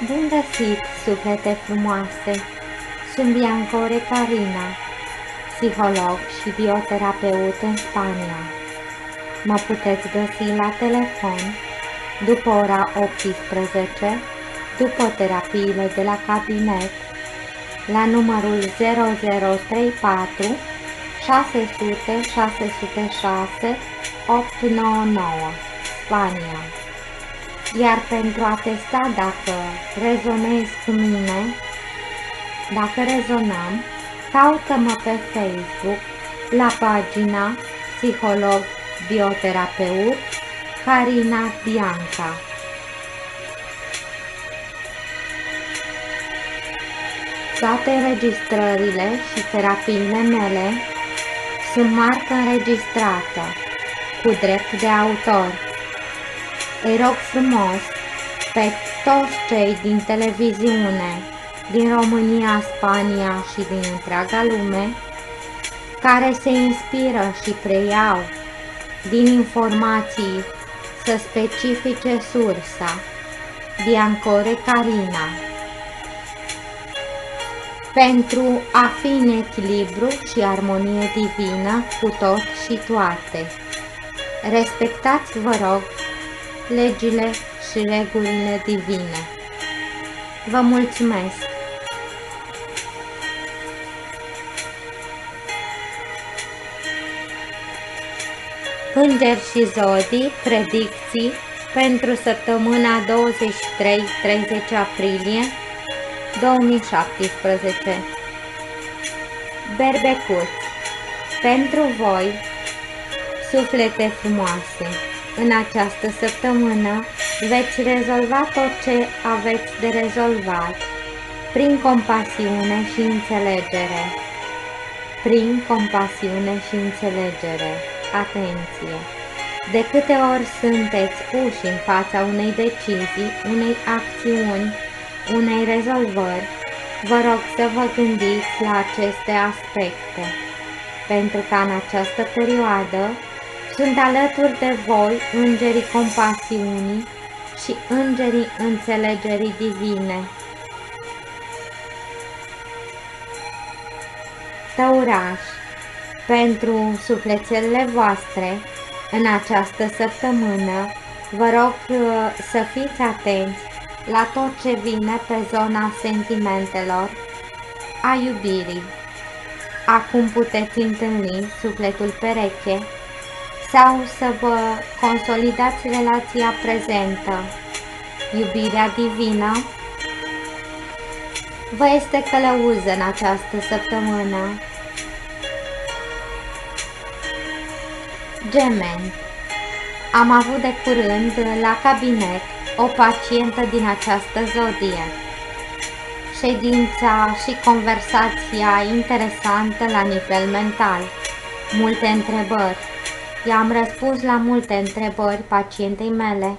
Bun găsit, suflete frumoase! Sunt Biancore Carina, psiholog și bioterapeut în Spania. Mă puteți găsi la telefon după ora 18, după terapiile de la cabinet, la numărul 0034 600 606 899, Spania. Iar pentru a testa dacă rezonezi cu mine, dacă rezonăm, caută-mă pe Facebook la pagina Psiholog Bioterapeut Carina Bianca. Toate înregistrările și terapiile mele sunt marcă înregistrată, cu drept de autor. Îi rog frumos pe toți cei din televiziune, din România, Spania și din întreaga lume, care se inspiră și preiau din informații să specifice sursa Biancore Carina, pentru a fi în echilibru și armonie divină cu tot și toate. Respectați, vă rog, legile și regulile divine. Vă mulțumesc! Îngeri și zodii, predicții pentru săptămâna 23-30 aprilie 2017. Berbecuți, pentru voi, suflete frumoase, în această săptămână veți rezolva tot ce aveți de rezolvat prin compasiune și înțelegere. Prin compasiune și înțelegere. Atenție! De câte ori sunteți puși în fața unei decizii, unei acțiuni, unei rezolvări, vă rog să vă gândiți la aceste aspecte, pentru că în această perioadă sunt alături de voi îngerii compasiunii și îngerii înțelegerii divine. Tăurași, pentru sufletelele voastre, în această săptămână, vă rog să fiți atenți la tot ce vine pe zona sentimentelor, a iubirii. Acum puteți întâlni sufletul pereche sau să vă consolidați relația prezentă. Iubirea divină vă este călăuză în această săptămână. Gemeni, am avut de curând la cabinet o pacientă din această zodie. Ședința și conversația interesantă la nivel mental. Multe întrebări. I-am răspuns la multe întrebări pacientei mele,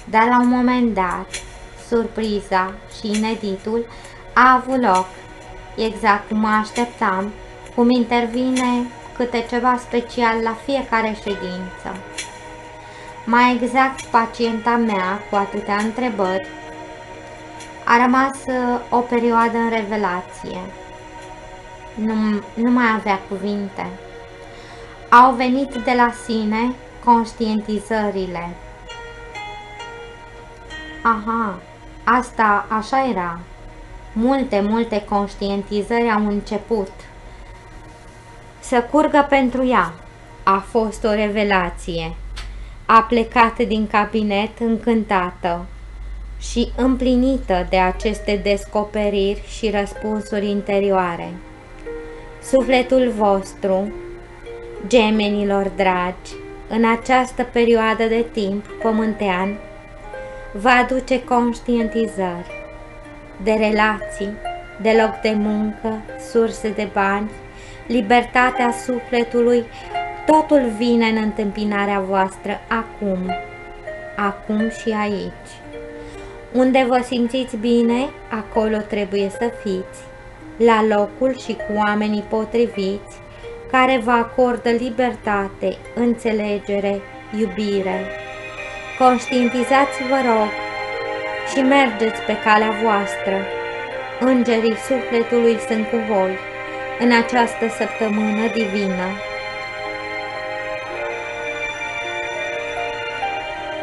dar la un moment dat, surpriza și ineditul a avut loc, exact cum mă așteptam, cum intervine câte ceva special la fiecare ședință. Mai exact, pacienta mea, cu atâtea întrebări, a rămas o perioadă în revelație. Nu mai avea cuvinte. Au venit de la sine conștientizările. Aha, asta așa era. Multe conștientizări au început să curgă pentru ea. A fost o revelație. A plecat din cabinet încântată și împlinită de aceste descoperiri și răspunsuri interioare. Sufletul vostru, gemenilor dragi, în această perioadă de timp pământean, va aduce conștientizări de relații, de loc de muncă, surse de bani, libertatea sufletului. Totul vine în întâmpinarea voastră acum și aici. Unde vă simțiți bine, acolo trebuie să fiți, la locul și cu oamenii potriviți, care vă acordă libertate, înțelegere, iubire. Conștientizați, vă rog, și mergeți pe calea voastră. Îngerii sufletului sunt cu voi în această săptămână divină.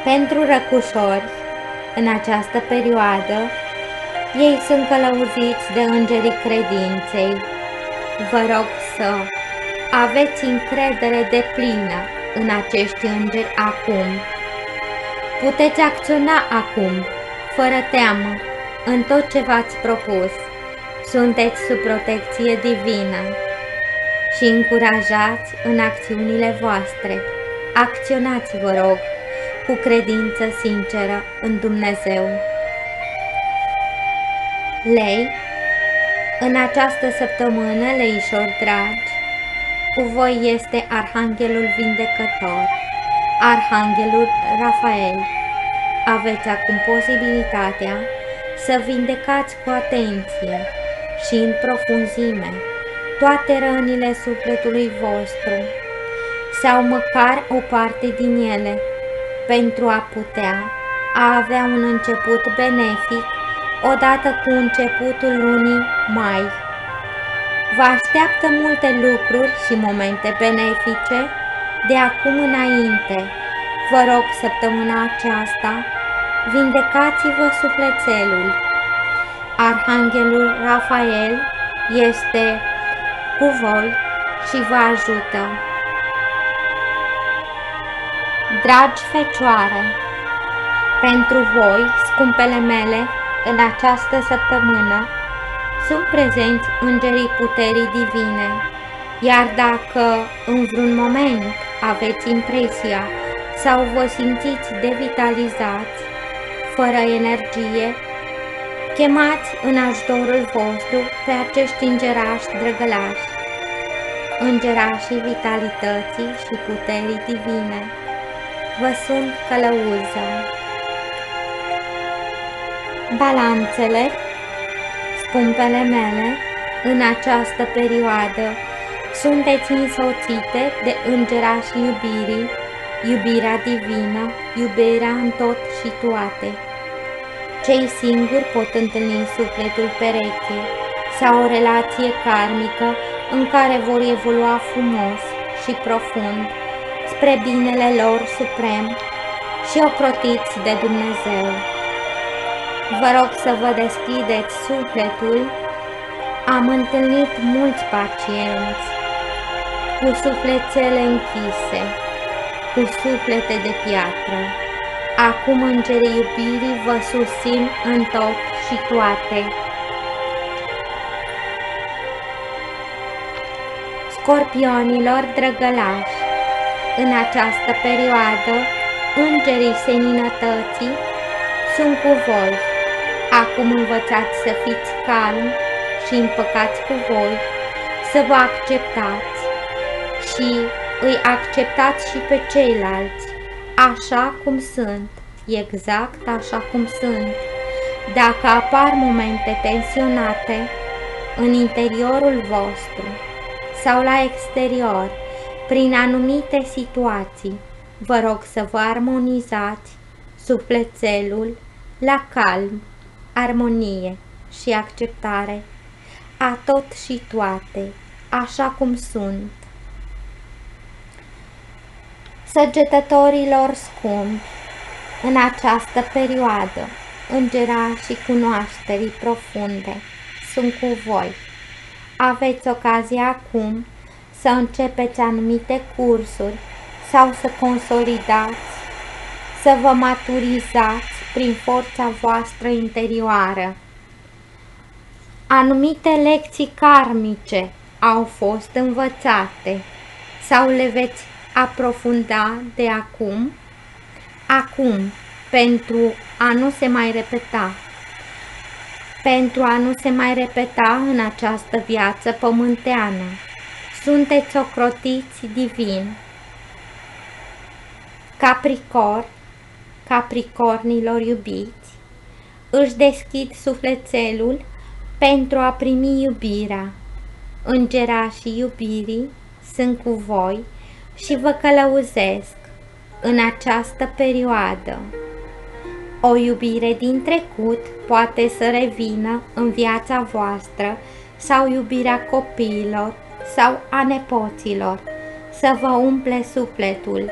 Pentru răcușori, în această perioadă, ei sunt călăuziți de îngerii credinței. Vă rog să aveți încredere deplină în acești îngeri acum. Puteți acționa acum, fără teamă, în tot ce v-ați propus. Sunteți sub protecție divină și încurajați în acțiunile voastre. Acționați, vă rog, cu credință sinceră în Dumnezeu. Lei, în această săptămână, leișori dragi, cu voi este Arhanghelul Vindecător, Arhanghelul Rafael. Aveți acum posibilitatea să vindecați cu atenție și în profunzime toate rănile sufletului vostru sau măcar o parte din ele, pentru a putea avea un început benefic odată cu începutul lunii mai. Vă așteaptă multe lucruri și momente benefice de acum înainte. Vă rog, săptămâna aceasta, vindecați-vă sufletelul. Arhanghelul Rafael este cu voi și vă ajută. Dragi fecioare, pentru voi, scumpele mele, în această săptămână sunt prezenți îngerii puterii divine, iar dacă în vreun moment aveți impresia sau vă simțiți devitalizați, fără energie, chemați în ajutorul vostru pe acești îngerași drăgălași, îngerașii vitalității și puterii divine. Vă sunt călăuză. Balanțele, scumpele mele, în această perioadă sunteți însoțite de îngerașii iubirii, iubirea divină, iubirea în tot și toate. Cei singuri pot întâlni sufletul pereche sau o relație karmică în care vor evolua frumos și profund spre binele lor suprem și ocrotiți de Dumnezeu. Vă rog să vă deschideți sufletul. Am întâlnit mulți pacienți cu sufletele închise, cu suflete de piatră. Acum îngerii iubirii vă susțin în tot și toate. Scorpionilor drăgălași, în această perioadă, îngerii seninătății sunt cu voi. Acum învățați să fiți calmi și împăcați cu voi, să vă acceptați și îi acceptați și pe ceilalți, așa cum sunt, exact așa cum sunt. Dacă apar momente tensionate în interiorul vostru sau la exterior, prin anumite situații, vă rog să vă armonizați sufletelul la calm, armonie și acceptare a tot și toate, așa cum sunt. Săgetătorilor scumpi, în această perioadă, îngerașii cunoașterii profunde sunt cu voi. Aveți ocazia acum să începeți anumite cursuri sau să consolidați, să vă maturizați prin forța voastră interioară. Anumite lecții karmice au fost învățate sau le veți aprofunda de acum, pentru a nu se mai repeta. Pentru a nu se mai repeta în această viață pământeană. Sunteți ocrotiți divin. Capricornilor iubiți, își deschid sufletelul pentru a primi iubirea. Îngerașii iubirii sunt cu voi și vă călăuzesc în această perioadă. O iubire din trecut poate să revină în viața voastră sau iubirea copiilor sau a nepoților să vă umple sufletul.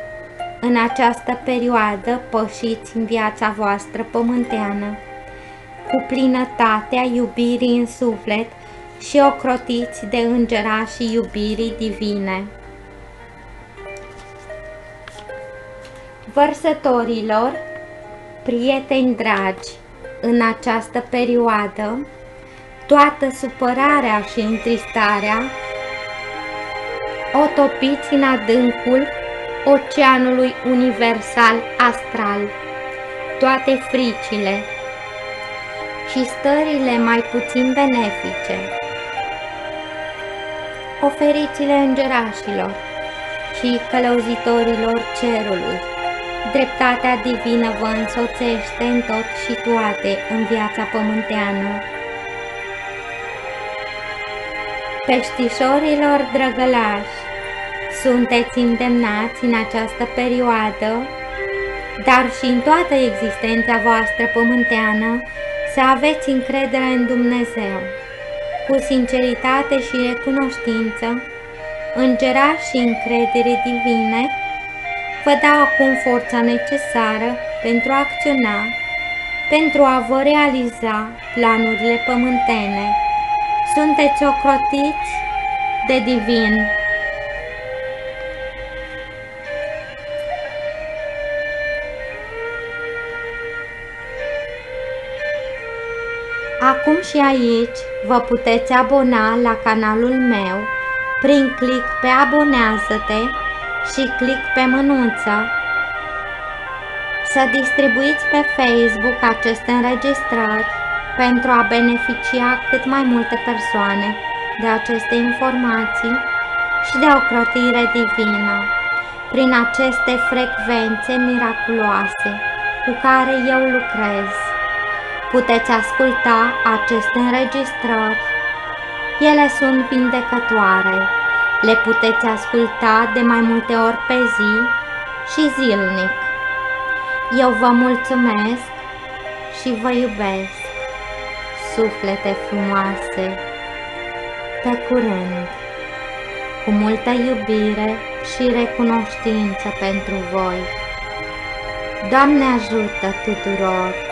În această perioadă pășiți în viața voastră pământeană cu plinătatea iubirii în suflet și ocrotiți de îngerașii iubirii divine. Vărsătorilor, prieteni dragi, în această perioadă, toată supărarea și întristarea o topiți în adâncul oceanului universal astral. Toate fricile și stările mai puțin benefice oferiți-le îngerașilor și călăuzitorilor cerului. Dreptatea divină vă însoțește în tot și toate în viața pământeană. Peștișorilor drăgălași, sunteți îndemnați în această perioadă, dar și în toată existența voastră pământeană, să aveți încredere în Dumnezeu. Cu sinceritate și recunoștință, îngerași și încredere divine, vă dau acum forța necesară pentru a acționa, pentru a vă realiza planurile pământene. Sunteți ocrotiți de divin. Acum și aici vă puteți abona la canalul meu prin click pe abonează-te și click pe mânuță. Să distribuiți pe Facebook aceste înregistrări pentru a beneficia cât mai multe persoane de aceste informații și de ocrotire divină prin aceste frecvențe miraculoase cu care eu lucrez. Puteți asculta aceste înregistrări. Ele sunt vindecătoare. Le puteți asculta de mai multe ori pe zi și zilnic. Eu vă mulțumesc și vă iubesc. Suflete frumoase, pe curând, cu multă iubire și recunoștință pentru voi. Doamne ajută tuturor!